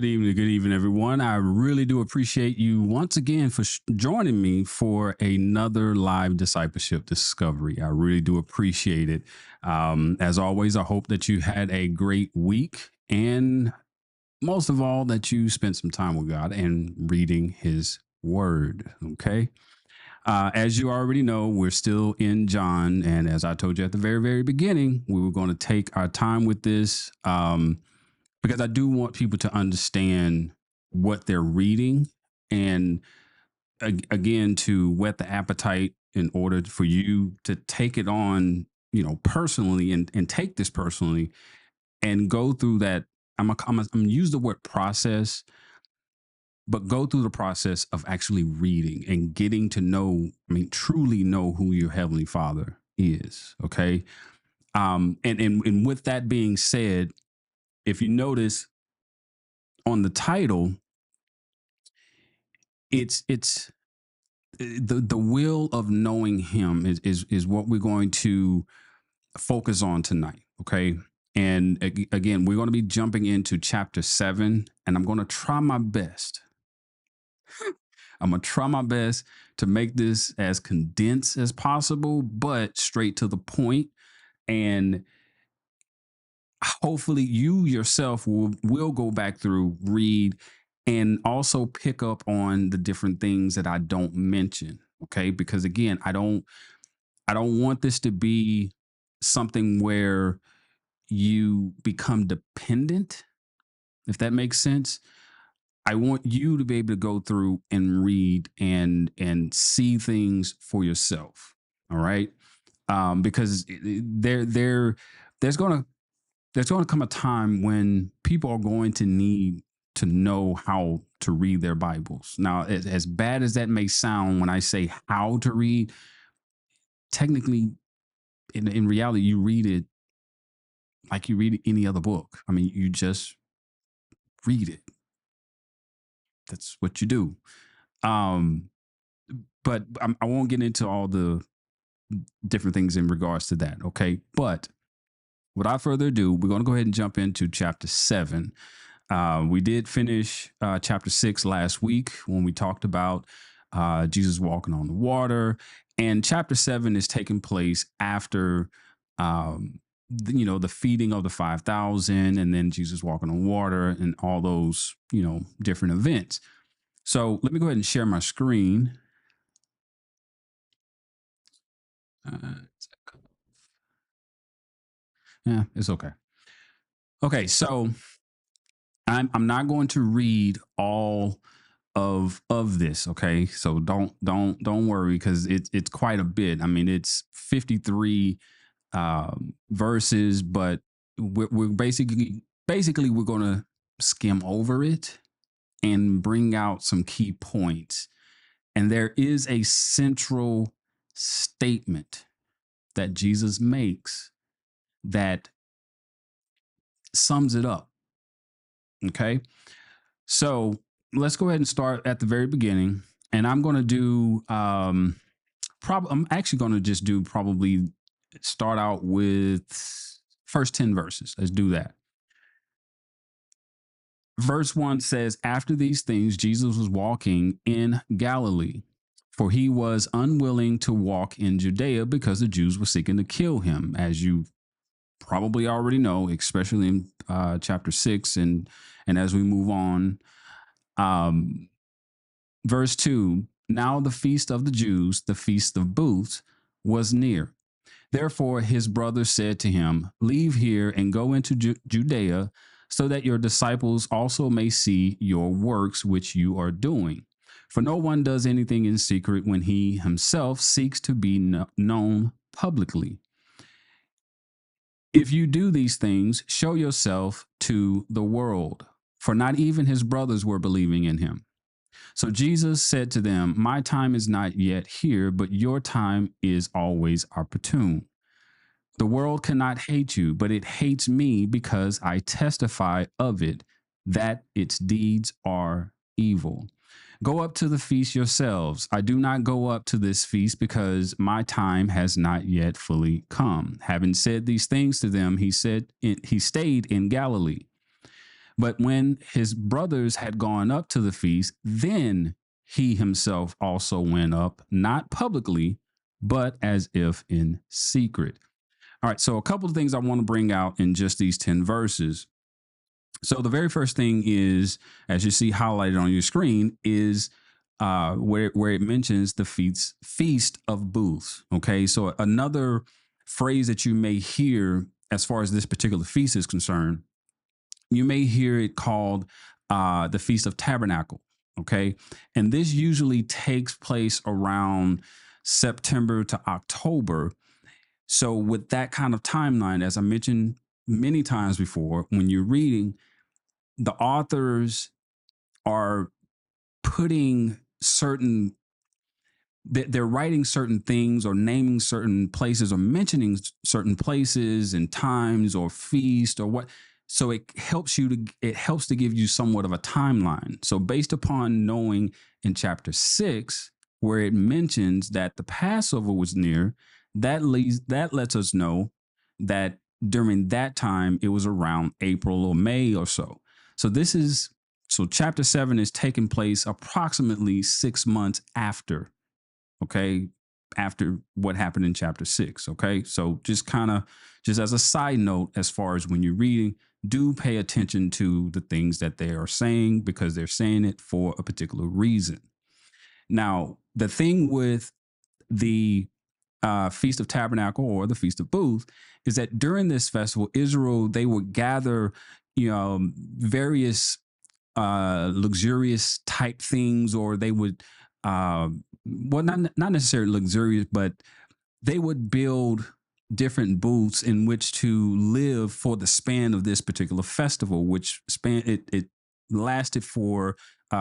Good evening, everyone. I really do appreciate you once again for joining me for another live discipleship discovery. I really do appreciate it. As always, I hope that you had a great week and most of all, that you spent some time with God and reading His Word. Okay. As you already know, we're still in John. And as I told you at the very, very beginning, we were going to take our time with this. Because I do want people to understand what they're reading and again to whet the appetite in order for you to take it on, personally and take this personally and go through that. I'm gonna use the word process, but go through the process of actually reading and getting to know, truly know who your heavenly Father is. Okay. And with that being said, if you notice on the title, it's the will of knowing him is what we're going to focus on tonight. Okay. And again, we're going to be jumping into chapter 7, and I'm going to try my best. I'm going to try my best to make this as condensed as possible, but straight to the point. And hopefully you yourself will go back through, read, and also pick up on the different things that I don't mention. Okay. Because again, I don't want this to be something where you become dependent, if that makes sense. I want you to be able to go through and read and see things for yourself. All right. Because there's gonna there's gonna come a time when people are going to need to know how to read their Bibles. Now, as bad as that may sound when I say how to read, technically in reality, you read it like you read any other book. You just read it. That's what you do. Um, but I won't get into all the different things in regards to that. Okay. But without further ado, we're going to go ahead and jump into chapter 7. We did finish chapter 6 last week when we talked about Jesus walking on the water. And chapter 7 is taking place after the feeding of the 5,000, and then Jesus walking on water and all those different events. So let me go ahead and share my screen. uh, yeah, it's okay. Okay, so I'm not going to read all of this. Okay, so don't worry, because it's quite a bit. It's 53 verses, but we're basically we're going to skim over it and bring out some key points. And there is a central statement that Jesus makes that sums it up. Okay. So let's go ahead and start at the very beginning. And I'm going to do, I'm actually going to just do probably start out with first 10 verses. Let's do that. Verse 1 says, "After these things, Jesus was walking in Galilee, for he was unwilling to walk in Judea because the Jews were seeking to kill him," as you probably already know, especially in chapter 6 and as we move on. Um, Verse 2, "Now the feast of the Jews, the feast of booths, was near. Therefore his brothers said to him, 'Leave here and go into Judea, so that your disciples also may see your works which you are doing. For no one does anything in secret when he himself seeks to be known publicly. If you do these things, show yourself to the world.' For not even his brothers were believing in him. So Jesus said to them, 'My time is not yet here, but your time is always opportune. The world cannot hate you, but it hates me because I testify of it, that its deeds are evil. Go up to the feast yourselves. I do not go up to this feast because my time has not yet fully come.' Having said these things to them, he stayed in Galilee. But when his brothers had gone up to the feast, then he himself also went up, not publicly, but as if in secret. All right. So, a couple of things I want to bring out in just these 10 verses. So, the very first thing is, as you see highlighted on your screen, is where it mentions the feast of booths. Okay. So, another phrase that you may hear as far as this particular feast is concerned, you may hear it called the Feast of Tabernacle. Okay. And this usually takes place around September to October. So, with that kind of timeline, as I mentioned many times before, when you're reading, the authors are putting certain they're writing certain things or naming certain places or mentioning certain places and times or feast or what, so it helps to give you somewhat of a timeline. So based upon knowing in chapter 6 where it mentions that the Passover was near, that lets us know that during that time it was around April or May or so. So chapter 7 is taking place approximately 6 months after, okay, after what happened in chapter 6. Okay. So just as a side note, as far as when you're reading, do pay attention to the things that they are saying because they're saying it for a particular reason. Now, the thing with the Feast of Tabernacle or the Feast of Booth is that during this festival, Israel, they would gather, various luxurious type things, or they would, uh, well, not necessarily luxurious, but they would build different booths in which to live for the span of this particular festival, which it lasted for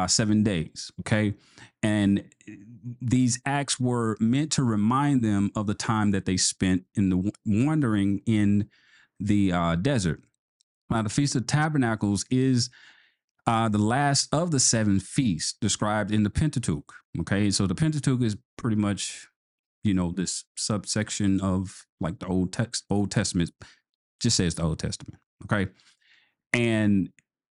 7 days. Okay, and these acts were meant to remind them of the time that they spent in the wandering in the desert. Now, the Feast of Tabernacles is the last of the 7 feasts described in the Pentateuch. Okay, so the Pentateuch is pretty much, this subsection of like the Old Testament. Just says the Old Testament. Okay, and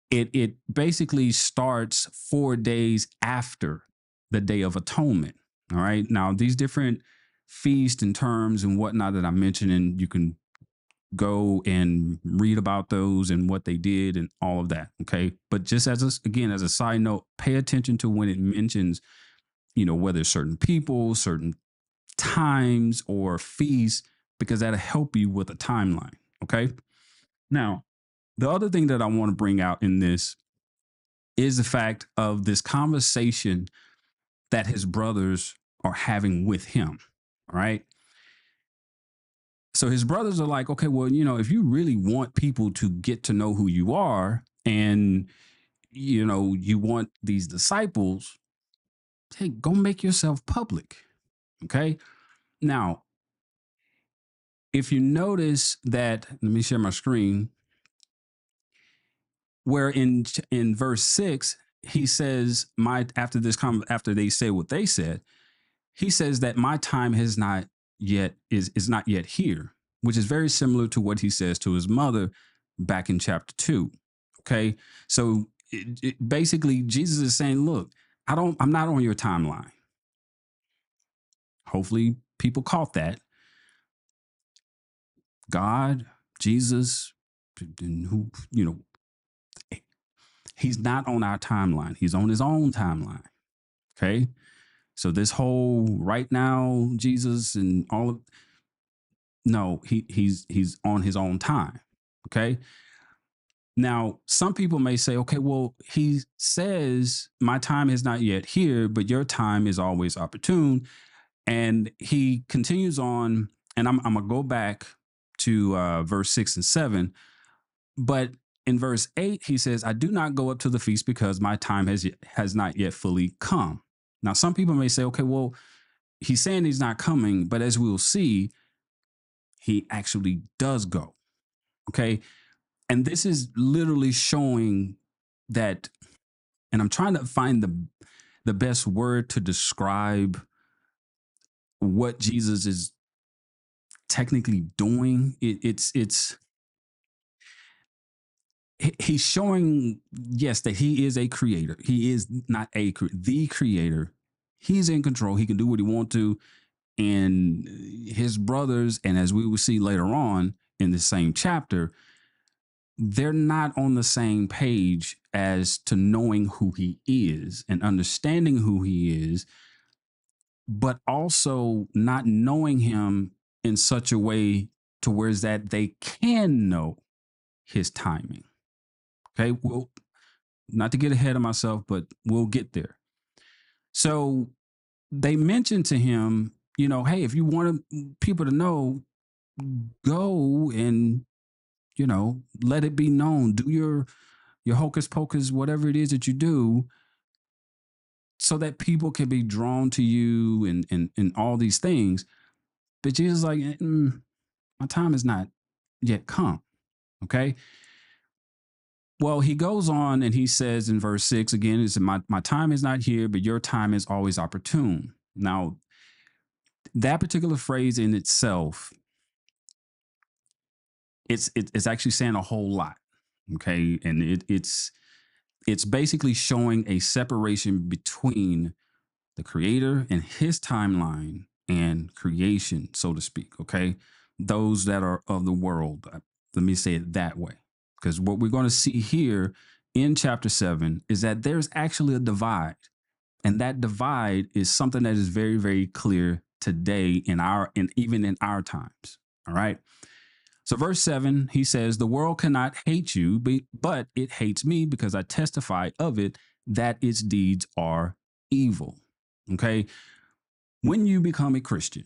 it basically starts 4 days after the Day of Atonement. All right, now these different feasts and terms and whatnot that I mentioned, and you can go and read about those and what they did and all of that. Okay. But just again, as a side note, pay attention to when it mentions, whether certain people, certain times or feasts, because that'll help you with a timeline. Okay. Now, the other thing that I want to bring out in this is the fact of this conversation that his brothers are having with him. All right. So his brothers are like, okay, well, if you really want people to get to know who you are and, you want these disciples, hey, go make yourself public. Okay. Now, if you notice that, let me share my screen, where in verse 6, he says, after they say what they said, he says that my time has not yet is not yet here, which is very similar to what he says to his mother back in chapter 2. Okay, so basically Jesus is saying, look, I'm not on your timeline. Hopefully people caught that. God, Jesus, who, he's not on our timeline. He's on his own timeline. Okay, so this whole right now Jesus and all of, no, he's on his own time. Okay. Now, some people may say, okay, well, he says my time is not yet here, but your time is always opportune. And he continues on, and I'm gonna go back to verse 6 and 7. But in verse 8, he says, I do not go up to the feast because my time has not yet fully come. Now, some people may say, okay, well, he's saying he's not coming, but as we will see, he actually does go. Okay. And this is literally showing that, and I'm trying to find the best word to describe what Jesus is technically doing. It's he's showing, yes, that he is a creator. He is not the creator. He's in control. He can do what he wants to. And his brothers, and as we will see later on in the same chapter, they're not on the same page as to knowing who he is and understanding who he is, but also not knowing him in such a way to where is that they can know his timing. Okay. Well, not to get ahead of myself, but we'll get there. So they mentioned to him, hey, if you want people to know, go and, let it be known. Do your hocus pocus, whatever it is that you do, so that people can be drawn to you and all these things. But Jesus is like, my time is not yet come. Okay. Well, he goes on and he says in verse 6 again, is my time is not here, but your time is always opportune. Now, that particular phrase in itself, it's actually saying a whole lot. Okay. And it's basically showing a separation between the creator and his timeline and creation, so to speak. Okay. Those that are of the world. Let me say it that way. Because what we're going to see here in chapter 7 is that there's actually a divide. And that divide is something that is very, very clear today and even in our times. All right. So, verse 7, he says, the world cannot hate you, but it hates me because I testify of it that its deeds are evil. Okay. When you become a Christian,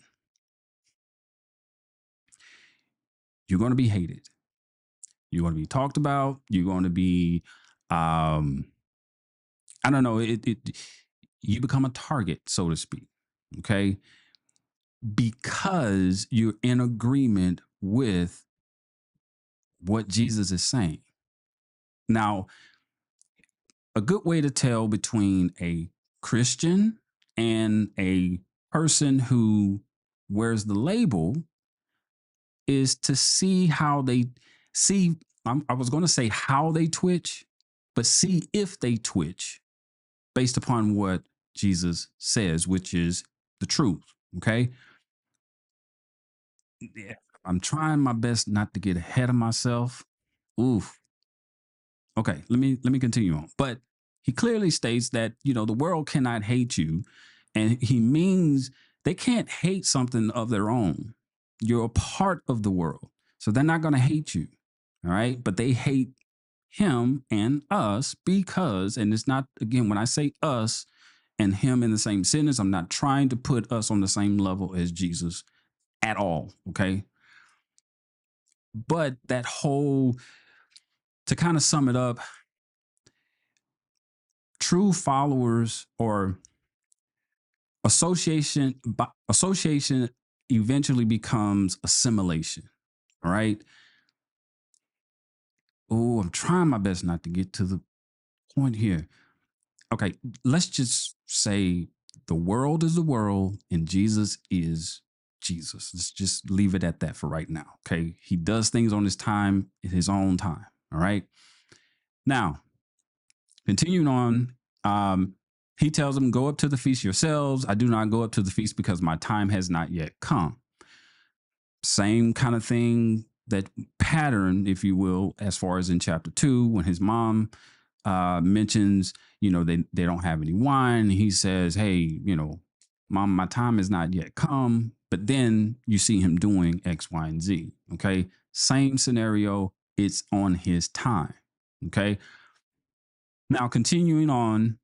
you're going to be hated. You're going to be talked about. You're going to be, I don't know, you become a target, so to speak. Okay. Because you're in agreement with what Jesus is saying. Now, a good way to tell between a Christian and a person who wears the label is to see how they see. I was going to say how they twitch, but see if they twitch based upon what Jesus says, which is the truth. Okay. Yeah. I'm trying my best not to get ahead of myself. Oof. Okay, let me continue on. But he clearly states that, the world cannot hate you, and he means they can't hate something of their own. You're a part of the world. So they're not going to hate you. All right? But they hate him and us because, and it's not, again, when I say us and him in the same sentence, I'm not trying to put us on the same level as Jesus at all. Okay? But that whole, to kind of sum it up, true followers or association eventually becomes assimilation. All right. Oh, I'm trying my best not to get to the point here. Okay, let's just say the world is the world and Jesus is Jesus. Let's just leave it at that for right now. Okay. He does things on his time, in his own time. All right. Now, continuing on, he tells them, go up to the feast yourselves. I do not go up to the feast because my time has not yet come. Same kind of thing, that pattern, if you will, as far as in chapter 2, when his mom mentions, they don't have any wine. He says, hey, mom, my time has not yet come. But then you see him doing X, Y, and Z. Okay. Same scenario. It's on his time. Okay. Now, continuing on.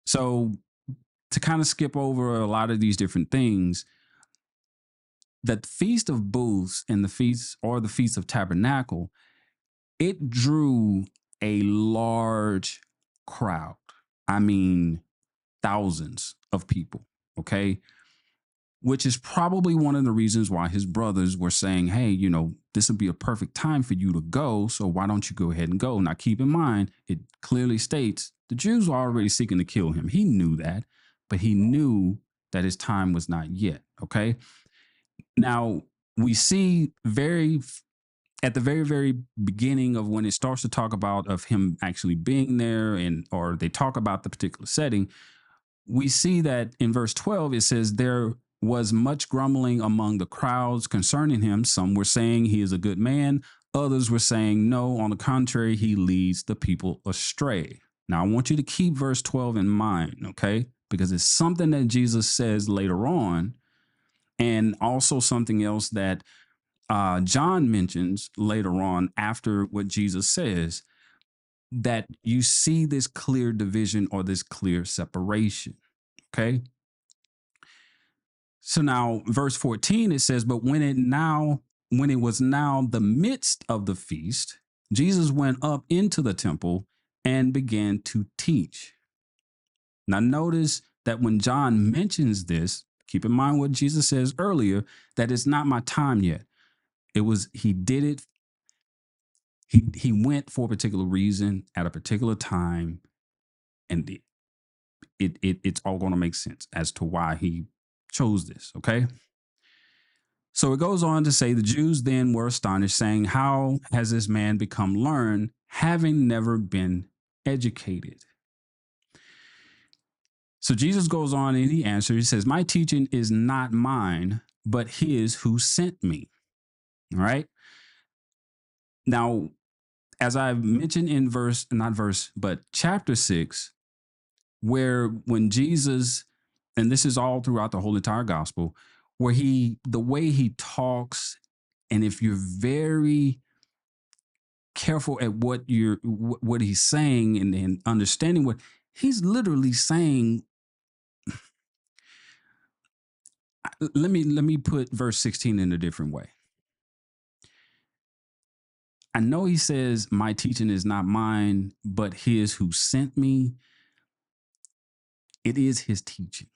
So to kind of skip over a lot of these different things, that Feast of Booths and the Feast of Tabernacle, it drew a large crowd. I mean, thousands of people. Okay. Which is probably one of the reasons why his brothers were saying, hey, this would be a perfect time for you to go. So why don't you go ahead and go? Now, keep in mind, it clearly states the Jews were already seeking to kill him. He knew that, but he knew that his time was not yet. Okay. Now, we see very at the very, very beginning of when it starts to talk about of him actually being there, and or they talk about the particular setting, we see that in verse 12 it says there was much grumbling among the crowds concerning him. Some were saying he is a good man, others were saying no, on the contrary, he leads the people astray. Now I want you to keep verse 12 in mind, okay, because it's something that Jesus says later on, and also something else that John mentions later on after what Jesus says, that you see this clear division or this clear separation. Okay. So now, verse 14, it says, but when it was now the midst of the feast, Jesus went up into the temple and began to teach. Now, notice that when John mentions this, keep in mind what Jesus says earlier, that it's not my time yet. It was, he did it. He went for a particular reason at a particular time, and it's all going to make sense as to why he chose this. Okay. So it goes on to say the Jews then were astonished, saying, how has this man become learned, having never been educated? So Jesus goes on and he answers, he says, my teaching is not mine, but his who sent me. All right. Now, as I've mentioned in but chapter 6, where when Jesus, and this is all throughout the whole entire gospel, where the way he talks, and if you're very careful at what he's saying, and understanding what he's literally saying, let me put verse 16 in a different way. I know he says, my teaching is not mine, but his who sent me. It is his teaching.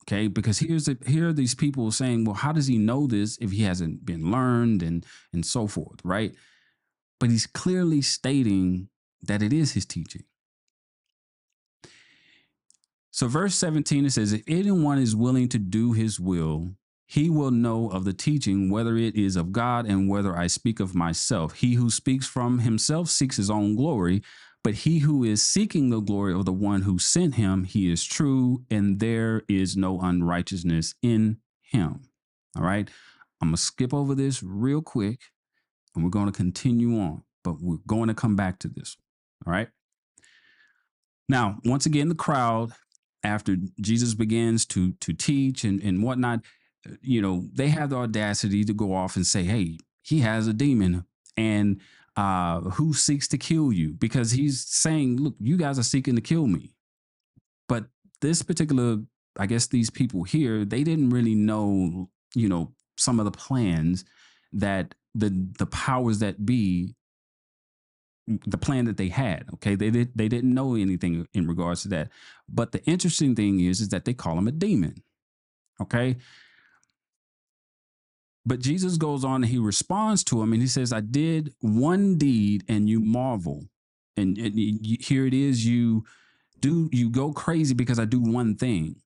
Okay, because here are these people saying, well, how does he know this if he hasn't been learned, and so forth, right? But he's clearly stating that it is his teaching. So verse 17, it says, if anyone is willing to do his will, he will know of the teaching, whether it is of God and whether I speak of myself. He who speaks from himself seeks his own glory, but he who is seeking the glory of the one who sent him, he is true, and there is no unrighteousness in him. All right. I'm going to skip over this real quick, and we're going to continue on, but we're going to come back to this. All right. Now, once again, the crowd, after Jesus begins to teach and whatnot, they have the audacity to go off and say, hey, he has a demon, and who seeks to kill you? Because he's saying, look, you guys are seeking to kill me. But this particular, I guess these people here, they didn't really know, some of the plans that the powers that be, the plan that they had. Okay, they didn't know anything in regards to that. But the interesting thing is that they call him a demon. Okay, but Jesus goes on and he responds to him and he says, I did one deed and you marvel, and here it is, you go crazy because I do one thing.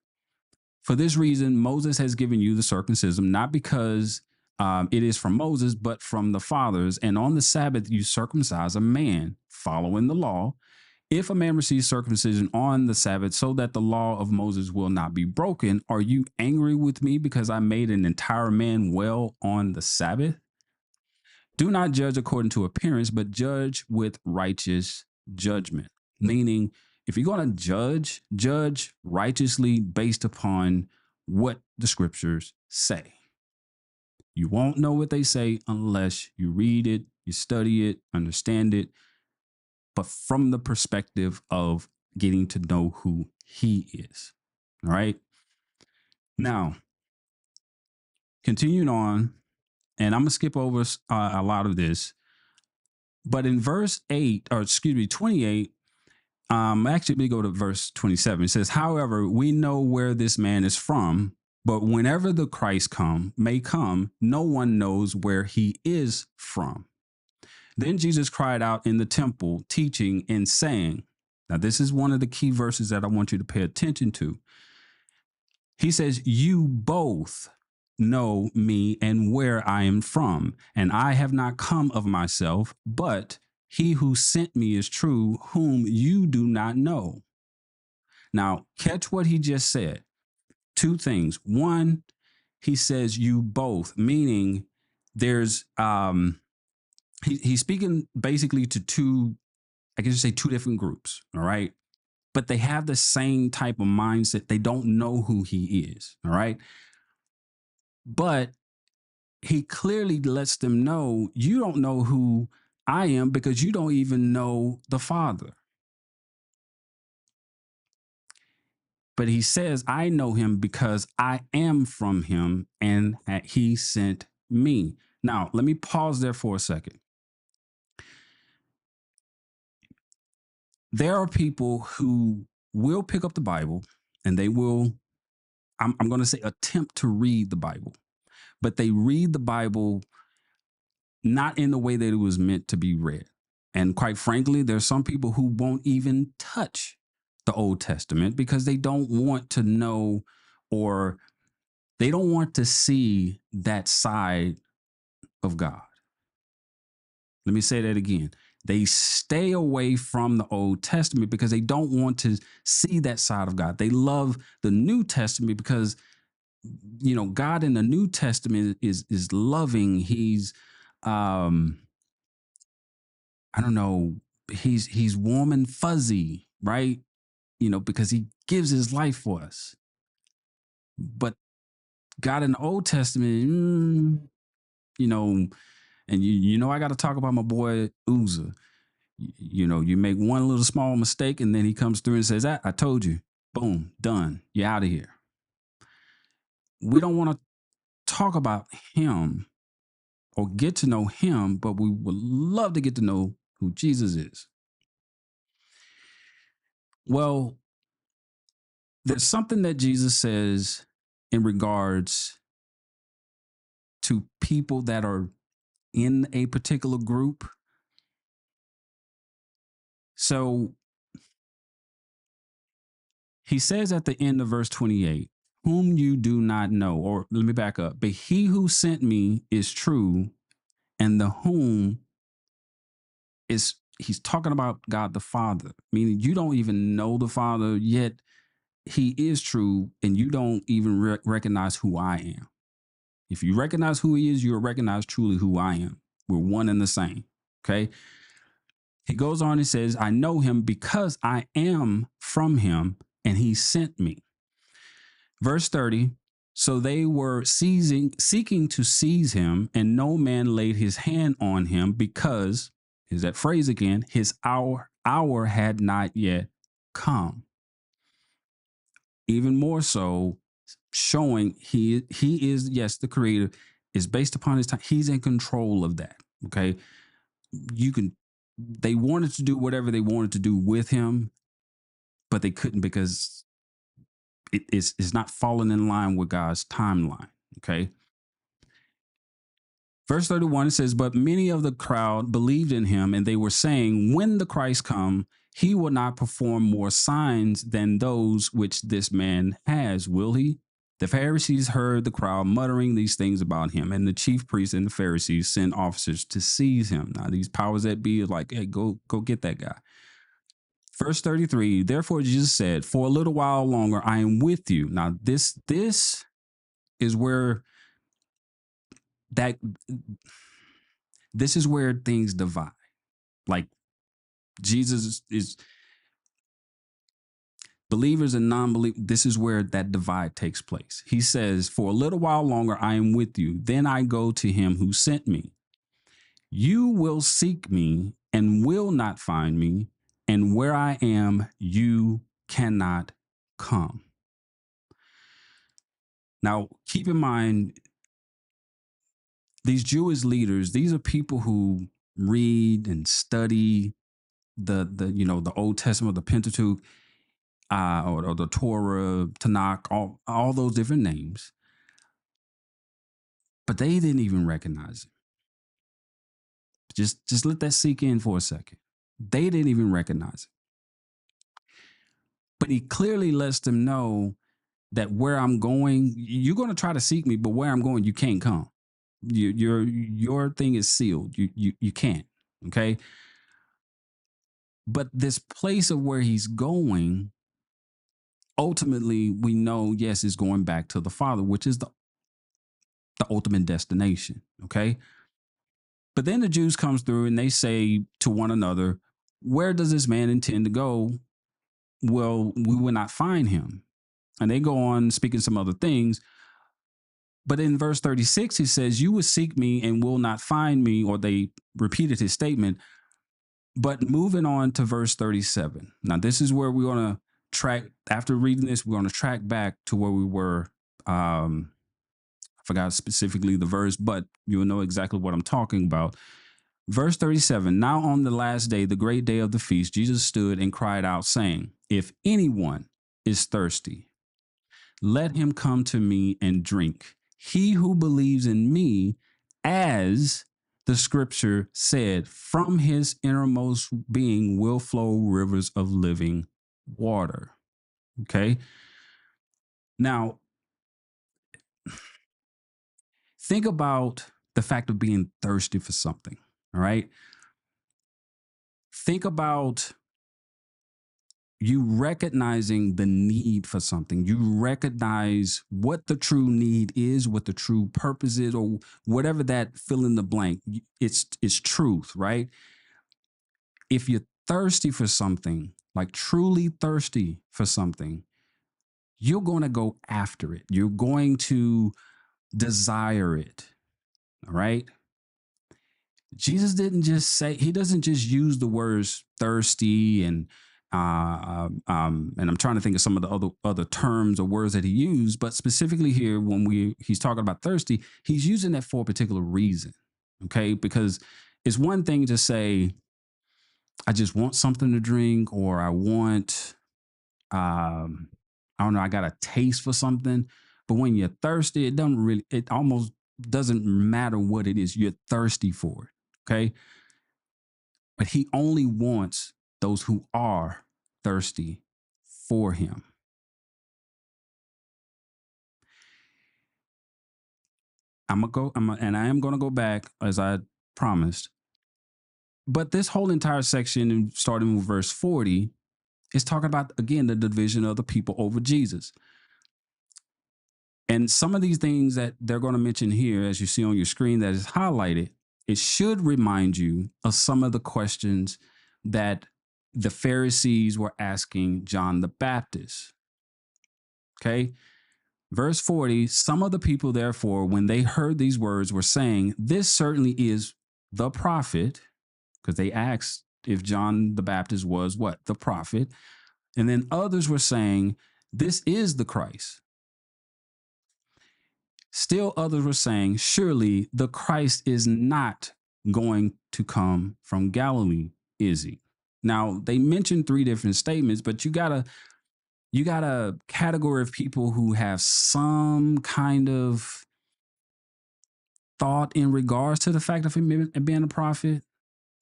For this reason, Moses has given you the circumcision, not because it is from Moses, but from the fathers. And on the Sabbath, you circumcise a man following the law. If a man receives circumcision on the Sabbath so that the law of Moses will not be broken, are you angry with me because I made an entire man well on the Sabbath? Do not judge according to appearance, but judge with righteous judgment. Meaning, if you're going to judge righteously based upon what the scriptures say. You won't know what they say unless you read it, you study it, understand it, but from the perspective of getting to know who he is. All right. Now, continuing on, and I'm going to skip over a lot of this, but in verse 28, actually, let me go to verse 27. It says, however, we know where this man is from, but whenever the Christ may come, no one knows where he is from. Then Jesus cried out in the temple, teaching and saying, now this is one of the key verses that I want you to pay attention to. He says, you both. know me and where I am from. And I have not come of myself, but he who sent me is true, whom you do not know. Now, catch what he just said. Two things. One, he says you both, meaning there's he's speaking basically to two, I guess you say two different groups, all right? But they have the same type of mindset. They don't know who he is, all right? But he clearly lets them know you don't know who I am because you don't even know the Father. But he says, I know him because I am from him and he sent me. Now, let me pause there for a second. There are people who will pick up the Bible and they will, I'm going to say, attempt to read the Bible, but they read the Bible not in the way that it was meant to be read. And quite frankly, there's some people who won't even touch the Old Testament because they don't want to know, or they don't want to see that side of God. Let me say that again. They stay away from the Old Testament because they don't want to see that side of God. They love the New Testament because, you know, God in the New Testament is loving. He's I don't know, he's warm and fuzzy, right? You know, because he gives his life for us. But God in the Old Testament, you know, and you know, I got to talk about my boy Uzzah. You know, you make one little small mistake, and then he comes through and says, I told you, boom, done, you're out of here. We don't want to talk about him or get to know him, but we would love to get to know who Jesus is. Well, there's something that Jesus says in regards to people that are in a particular group. So he says at the end of verse 28, whom you do not know, or let me back up, but he who sent me is true, and the whom is, he's talking about God the Father, meaning you don't even know the Father, yet he is true, and you don't even recognize who I am. If you recognize who he is, you'll recognize truly who I am. We're one and the same. Okay. He goes on and says, I know him because I am from him and he sent me. Verse 30. So they were seeking to seize him, and no man laid his hand on him because, is that phrase again, his hour had not yet come. Even more so, showing he is, yes, the creator is based upon his time. He's in control of that. Okay. You can, they wanted to do whatever they wanted to do with him, but they couldn't because it's not falling in line with God's timeline. Okay. Verse 31, it says, but many of the crowd believed in him, and they were saying, when the Christ come, he will not perform more signs than those which this man has, will he? The Pharisees heard the crowd muttering these things about him, and the chief priests and the Pharisees sent officers to seize him. Now, these powers that be are like, hey, go get that guy. Verse 33, therefore Jesus said, for a little while longer I am with you. Now, this is where that this is where things divide. Like, Jesus is believers and non-believers. This is where that divide takes place. He says, for a little while longer I am with you. Then I go to him who sent me. You will seek me and will not find me. And where I am, you cannot come. Now, keep in mind, these Jewish leaders, these are people who read and study the you know, the Old Testament, the Pentateuch, or the Torah, Tanakh, all those different names, but they didn't even recognize it. Just let that sink in for a second. They didn't even recognize it. But he clearly lets them know that where I'm going, you're going to try to seek me, but where I'm going, you can't come. Your thing is sealed. You can't. Okay. But this place of where he's going, ultimately, we know, yes, is going back to the Father, which is the ultimate destination. Okay. But then the Jews comes through and they say to one another, where does this man intend to go? Well, we will not find him. And they go on speaking some other things. But in verse 36, he says, you will seek me and will not find me, or they repeated his statement. But moving on to verse 37. Now, this is where we're going to track, after reading this, we're going to track back to where we were. I forgot specifically the verse, but you'll know exactly what I'm talking about. Verse 37. Now on the last day, the great day of the feast, Jesus stood and cried out, saying, if anyone is thirsty, let him come to me and drink. He who believes in me, as the scripture said, from his innermost being will flow rivers of living water. Okay. Now, think about the fact of being thirsty for something. All right. Think about you recognizing the need for something. You recognize what the true need is, what the true purpose is, or whatever that fill in the blank. It's truth, right? If you're thirsty for something, like truly thirsty for something, you're going to go after it. You're going to desire it. All right. Jesus didn't just say, he doesn't just use the words thirsty and I'm trying to think of some of the other terms or words that he used, but specifically here when he's talking about thirsty, he's using that for a particular reason. Okay, because it's one thing to say, I just want something to drink, or I want, um, I don't know, I got a taste for something. But when you're thirsty, it almost doesn't matter what it is. You're thirsty for it. Okay. But he only wants those who are thirsty for him. And I am gonna go back as I promised. But this whole entire section, starting with verse 40, is talking about again the division of the people over Jesus. And some of these things that they're going to mention here, as you see on your screen that is highlighted, it should remind you of some of the questions that the Pharisees were asking John the Baptist. Okay. Verse 40, some of the people, therefore, when they heard these words, were saying, this certainly is the prophet, because they asked if John the Baptist was what? The prophet. And then others were saying, this is the Christ. Still others were saying, surely the Christ is not going to come from Galilee, is he? Now, they mentioned three different statements, but you got a category of people who have some kind of thought in regards to the fact of him being a prophet.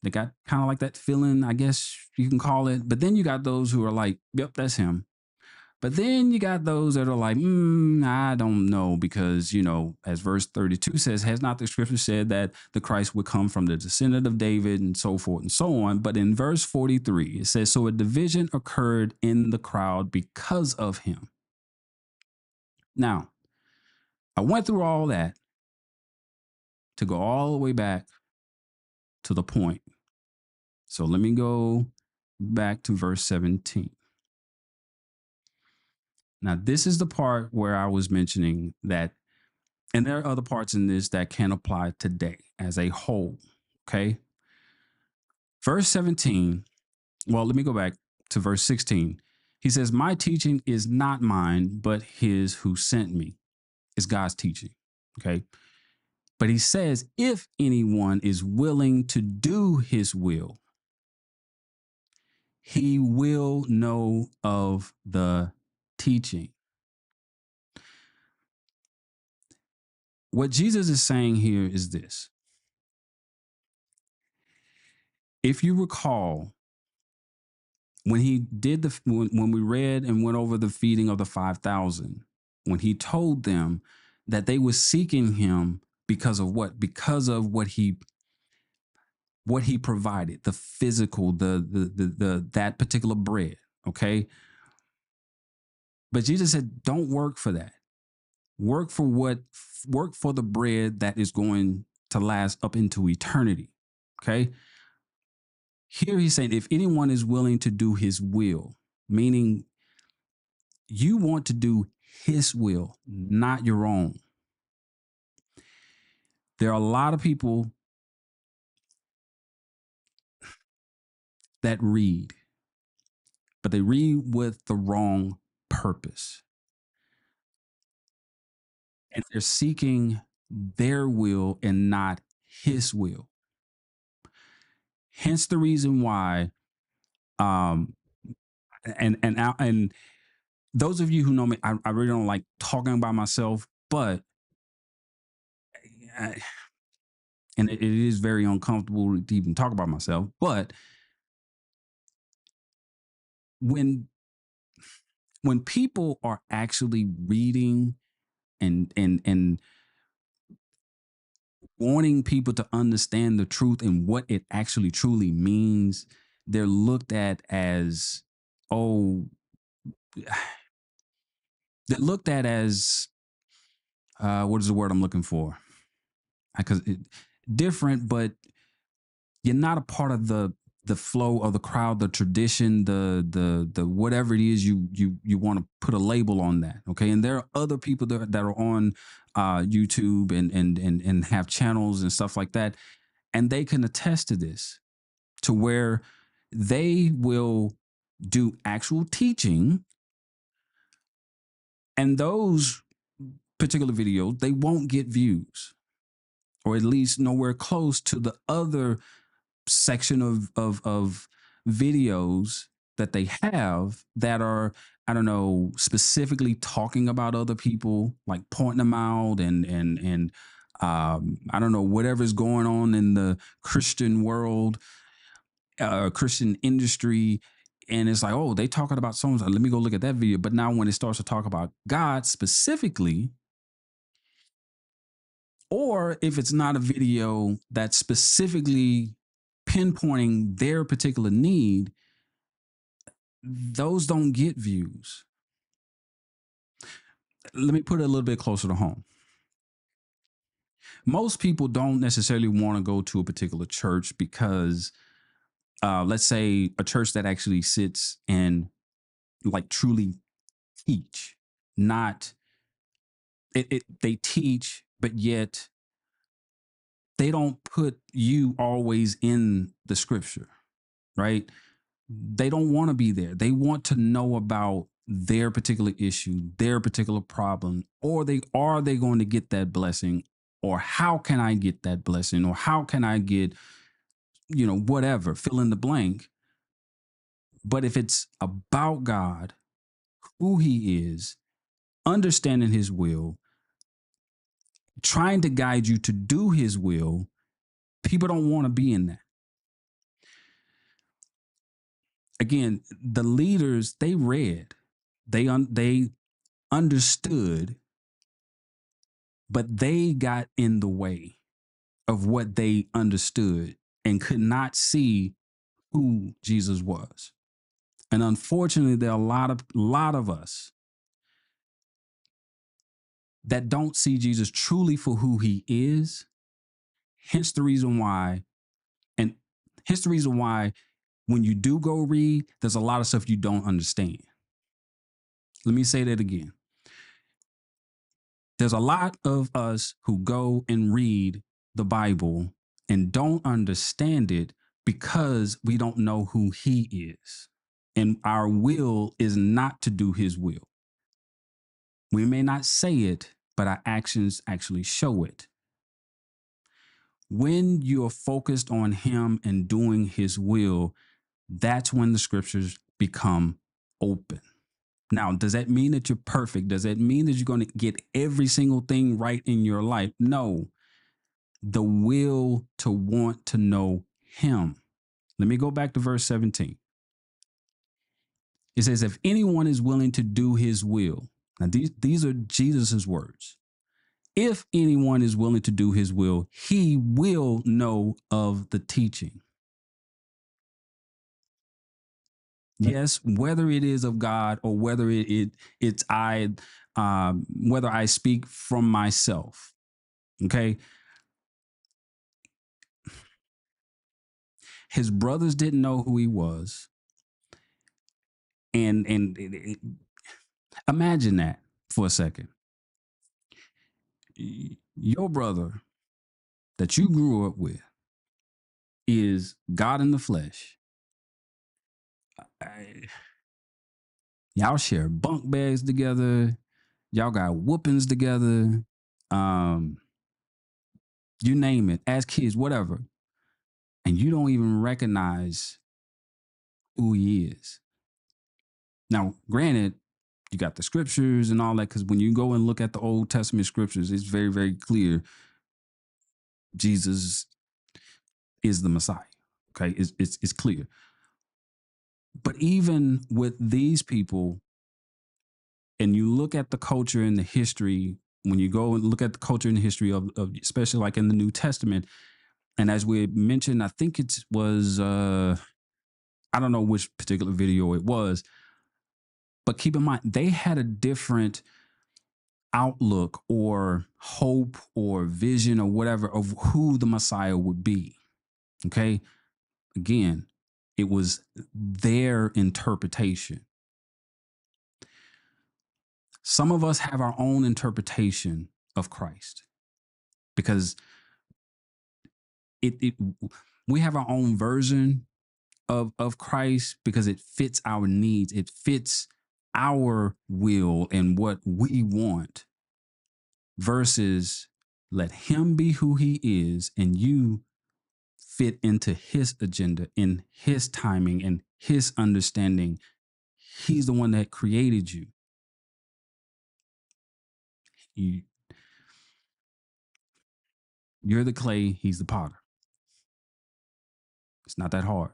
They got kind of like that feeling, I guess you can call it. But then you got those who are like, yep, that's him. But then you got those that are like, I don't know, because, as verse 32 says, has not the scripture said that the Christ would come from the descendant of David and so forth and so on. But in verse 43, it says, so a division occurred in the crowd because of him. Now, I went through all that to go all the way back to the point. So let me go back to verse 17. Now, this is the part where I was mentioning that, and there are other parts in this that can apply today as a whole. Okay. Verse 17. Well, let me go back to verse 16. He says, my teaching is not mine, but his who sent me. It's God's teaching. Okay. But he says, if anyone is willing to do his will, he will know of the teaching. What Jesus is saying here is this. If you recall, when he did when we read and went over the feeding of the 5,000, when he told them that they were seeking him because of what? Because of what he provided, the physical, the that particular bread. Okay. But Jesus said, don't work for that. Work for what work for the bread that is going to last up into eternity. Okay. Here he's saying, if anyone is willing to do his will, meaning you want to do his will, not your own. There are a lot of people that read, but they read with the wrong purpose. And they're seeking their will and not his will. Hence the reason why um and those of you who know me, I really don't like talking about myself, but I, and it is very uncomfortable to even talk about myself. But when when people are actually reading and wanting people to understand the truth and what it actually truly means, they're looked at as, oh, they're looked at as what is the word I'm looking for? Because different, but you're not a part of the flow of the crowd, the tradition, the whatever it is you want to put a label on that. Okay. And there are other people that are on YouTube and have channels and stuff like that. And they can attest to this, to where they will do actual teaching, and those particular videos, they won't get views, or at least nowhere close to the other section of videos that they have that are, I don't know, specifically talking about other people, like pointing them out and I don't know, whatever's going on in the Christian world, Christian industry. And it's like, oh, they talking about so let me go look at that video. But now when it starts to talk about God specifically, or if it's not a video that's specifically pinpointing their particular need, those don't get views. Let me put it a little bit closer to home. Most people don't necessarily want to go to a particular church because, let's say, a church that actually sits and like truly teach, not they teach, but yet they don't put you always in the scripture, right? They don't want to be there. They want to know about their particular issue, their particular problem, or they are they going to get that blessing, or how can I get that blessing, or how can I get, whatever, fill in the blank. But if it's about God, who he is, understanding his will, trying to guide you to do his will, people don't want to be in that. Again, the leaders, they read, they understood, but they got in the way of what they understood and could not see who Jesus was. And unfortunately, there are a lot of us that don't see Jesus truly for who he is. Hence the reason why, and hence the reason why when you do go read, there's a lot of stuff you don't understand. Let me say that again. There's a lot of us who go and read the Bible and don't understand it because we don't know who he is. And our will is not to do his will. We may not say it, but our actions actually show it. When you're focused on him and doing his will, that's when the scriptures become open. Now, does that mean that you're perfect? Does that mean that you're going to get every single thing right in your life? No. The will to want to know him. Let me go back to verse 17. It says, if anyone is willing to do his will. Now, these are Jesus's words. If anyone is willing to do his will, he will know of the teaching. Yes, whether it is of God or whether it's whether I speak from myself. Okay. His brothers didn't know who he was. Imagine that for a second. Your brother that you grew up with is God in the flesh. I- Y'all share bunk beds together. Y'all got whoopings together. Um, you name it, as kids, whatever. And you don't even recognize who he is. Now, granted, you got the scriptures and all that, because when you go and look at the Old Testament scriptures, it's very, very clear Jesus is the Messiah. Okay, it's clear. But even with these people, and you look at the culture and the history, when you go and look at the culture and the history of especially like in the New Testament, and as we mentioned, I think it was I don't know which particular video it was, but keep in mind they had a different outlook or hope or vision or whatever of who the Messiah would be. Okay. Again, it was their interpretation. Some of us have our own interpretation of Christ because it we have our own version of Christ because it fits our needs. It fits our will and what we want versus let him be who he is and you fit into his agenda in his timing and his understanding. He's the one that created you. you you're the clay, he's the potter. It's not that hard.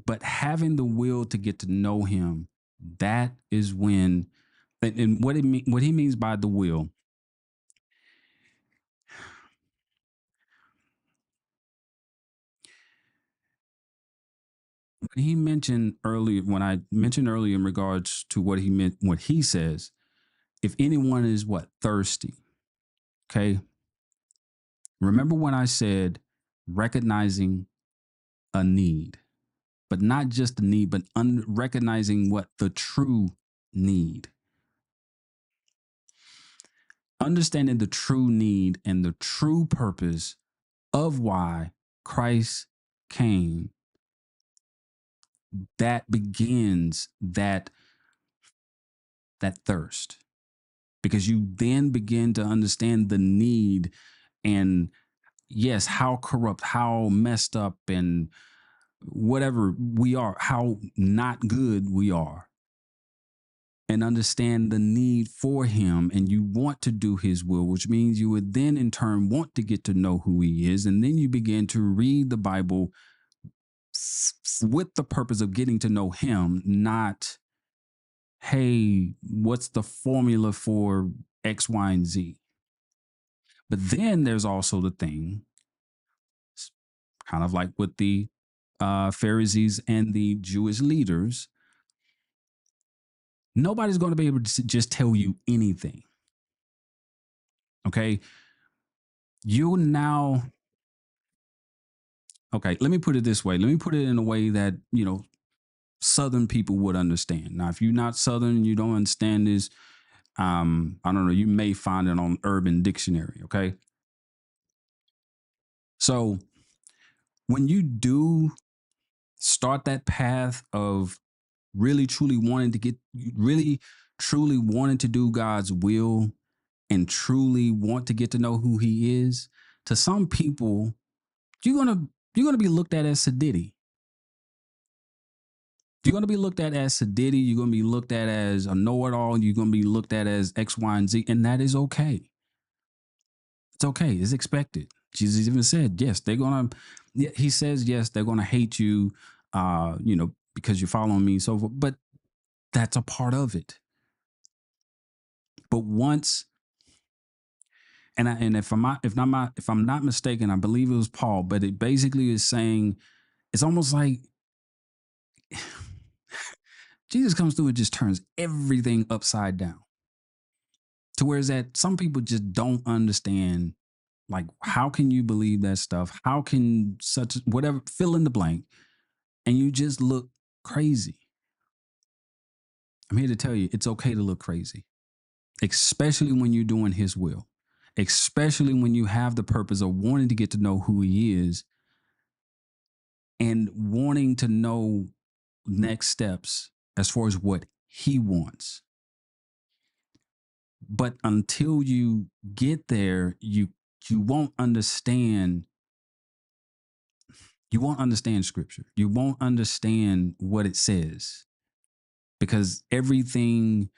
But having the will to get to know him, that is when and what he means by the will. He mentioned earlier when I mentioned earlier in regards to what he meant, what he says, if anyone is what thirsty, okay. Remember when I said recognizing a need, but not just the need, but recognizing what the true need, understanding the true need and the true purpose of why Christ came. That begins that thirst because you then begin to understand the need and yes, how corrupt, how messed up and whatever we are, how not good we are, and understand the need for him. And you want to do his will, which means you would then in turn want to get to know who he is. And then you begin to read the Bible with the purpose of getting to know him, not, hey, what's the formula for X, Y, and Z? But then there's also the thing, kind of like with the Pharisees and the Jewish leaders, nobody's going to be able to just tell you anything. Okay. You now, okay, let me put it this way. Let me put it in a way that, Southern people would understand. Now, if you're not Southern and you don't understand this, I don't know, you may find it on Urban Dictionary. Okay. So when you do start that path of really truly wanting to really truly wanting to do God's will and truly want to get to know who he is, to some people, you're gonna be looked at as sedity. You're gonna be looked at as sedity, you're gonna be looked at as a know-it-all, you're gonna be looked at as X, Y, and Z, and that is okay. It's okay, it's expected. Jesus even said, yes, they're gonna he says, yes, they're gonna hate you, because you're following me, so but that's a part of it. But once, and if I'm not mistaken, I believe it was Paul, but it basically is saying it's almost like Jesus comes through and just turns everything upside down. To whereas that some people just don't understand, like, how can you believe that stuff? How can such whatever fill in the blank, and you just look crazy? I'm here to tell you it's okay to look crazy, especially when you're doing his will, especially when you have the purpose of wanting to get to know who he is and wanting to know next steps as far as what he wants. But until you get there, you won't understand, you won't understand scripture. You won't understand what it says, because everything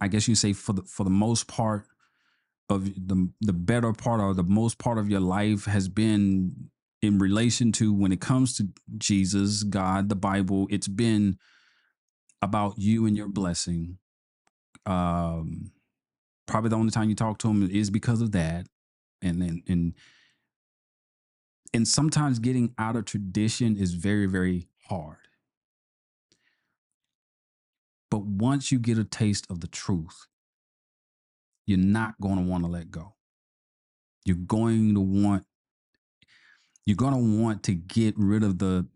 I guess you say for the most part of the better part or the most part of your life has been in relation to, when it comes to Jesus, God, the Bible, it's been about you and your blessing. Um Probably the only time you talk to him is because of that. And then and sometimes getting out of tradition is very, very hard. But once you get a taste of the truth, you're not going to want to let go. You're going to want you're going to want to get rid of the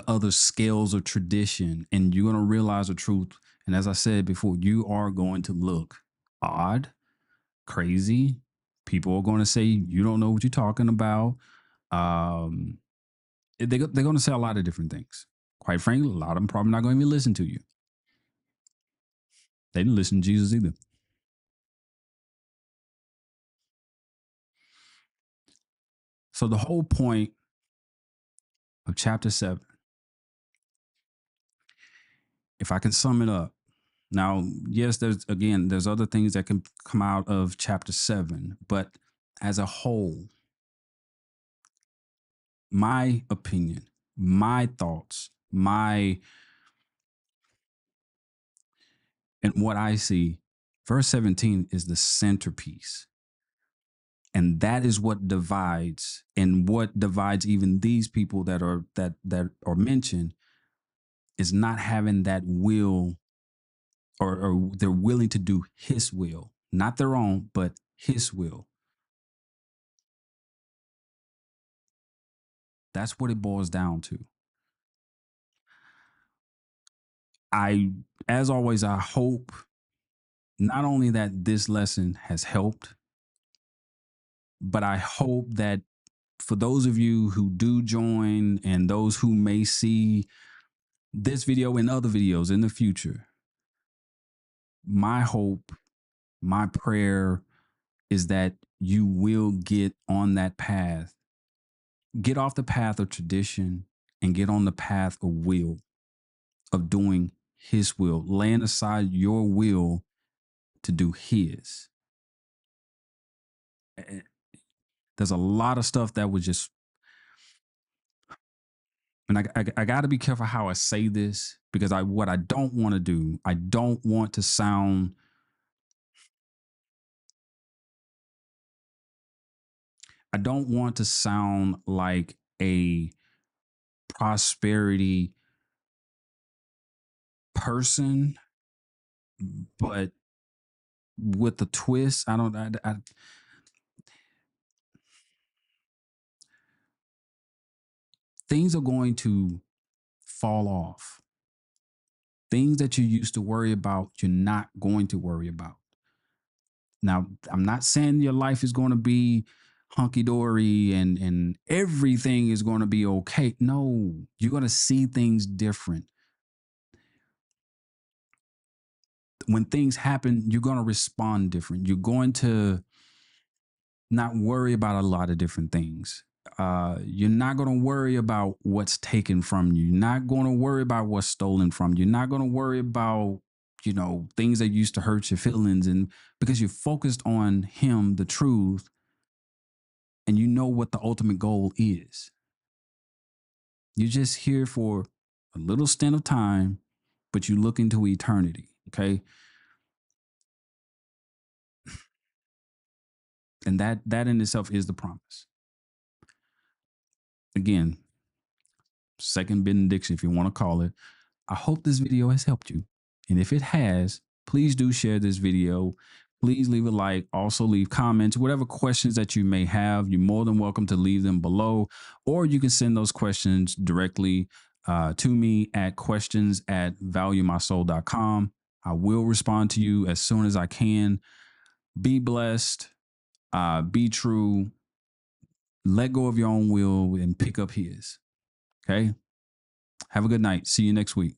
other scales of tradition, and you're going to realize the truth. And as I said before, you are going to look odd, crazy. People are going to say you don't know what you're talking about. Um, they're going to say a lot of different things. Quite frankly, a lot of them probably not going to even listen to you. They didn't listen to Jesus either. So the whole point of chapter 7, if I can sum it up. Now, yes, there's other things that can come out of chapter 7, but as a whole, my opinion, my thoughts, my and what I see, verse 17 is the centerpiece. And that is what divides, and what divides even these people that are mentioned, is not having that will, or they're willing to do his will, not their own, but his will. That's what it boils down to. I, as always, I hope not only that this lesson has helped, but I hope that for those of you who do join and those who may see this video and other videos in the future, my hope, my prayer is that you will get on that path, get off the path of tradition and get on the path of will, of doing his will, laying aside your will to do his. There's a lot of stuff that was just, and I got to be careful how I say this, because what I don't want to do, I don't want to sound, I don't want to sound like a prosperity person, but with the twist, I don't, things are going to fall off. Things that you used to worry about, you're not going to worry about. Now, I'm not saying your life is going to be hunky dory and everything is going to be okay. No, you're going to see things different. When things happen, you're going to respond different. You're going to not worry about a lot of different things. You're not going to worry about what's taken from you. You're not going to worry about what's stolen from you. You're not going to worry about, things that used to hurt your feelings. And because you're focused on him, the truth, and you know what the ultimate goal is. You're just here for a little stint of time, but you look into eternity. Okay. And that in itself is the promise. Again, second benediction, if you want to call it. I hope this video has helped you. And if it has, please do share this video. Please leave a like, also leave comments, whatever questions that you may have. You're more than welcome to leave them below, or you can send those questions directly to me at questions@valuemysoul.com. I will respond to you as soon as I can. Be blessed, be true, let go of your own will and pick up his. Okay. Have a good night. See you next week.